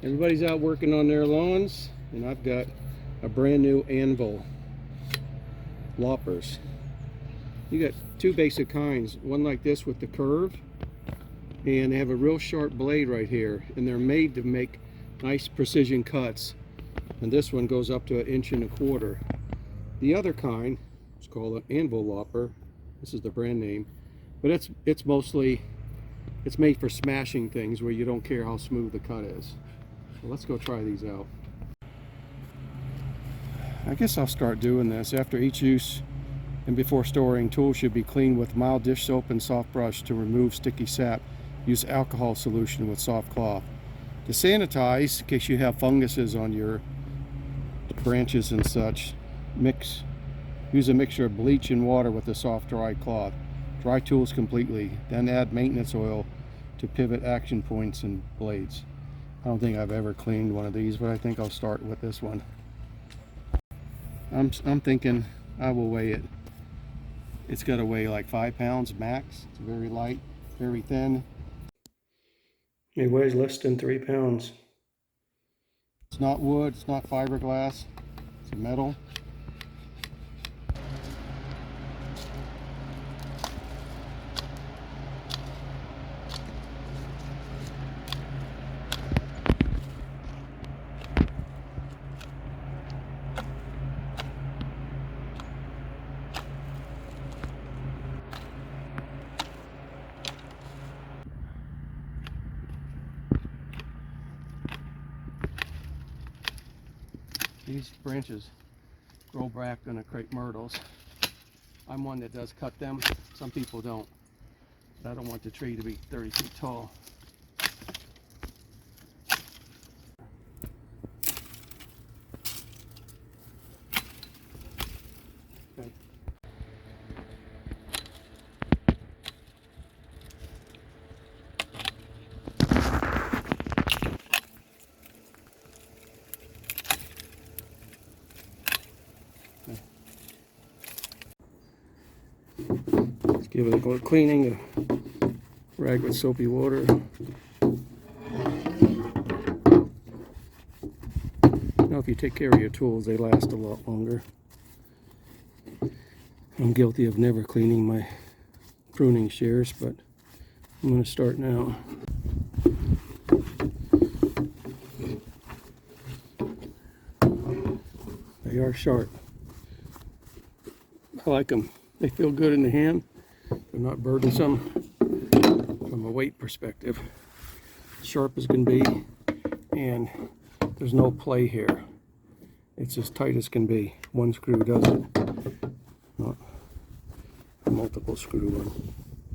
Everybody's out working on their lawns, and I've got a brand new Anvil loppers. You got two basic kinds, one like this with the curve, and they have a real sharp blade right here, and they're made to make nice precision cuts. And this one goes up to 1.25 inches. The other kind is called an Anvil Lopper. This is the brand name, but it's made for smashing things where you don't care how smooth the cut is. So let's go try these out. I guess I'll start doing this. After each use and before storing, tools should be cleaned with mild dish soap and soft brush to remove sticky sap. Use alcohol solution with soft cloth. To sanitize, in case you have funguses on your branches and such, use a mixture of bleach and water with a soft dry cloth. Dry tools completely, then add maintenance oil to pivot action points and blades. I don't think I've ever cleaned one of these, but I think I'll start with this one. I'm thinking I will weigh it. It's got to weigh like 5 pounds max. It's very light, very thin. It weighs less than 3 pounds. It's not wood, it's not fiberglass, it's metal. These branches grow back on the crepe myrtles. I'm one that does cut them. Some people don't. But I don't want the tree to be 30 feet tall. Okay. Let's give it a good cleaning, a rag with soapy water. Now if you take care of your tools, they last a lot longer. I'm guilty of never cleaning my pruning shears, but I'm going to start now. They are sharp. I like them. They feel good in the hand. They're not burdensome from a weight perspective. Sharp as can be, and there's no play here. It's as tight as can be. One screw does it, not a multiple screw one.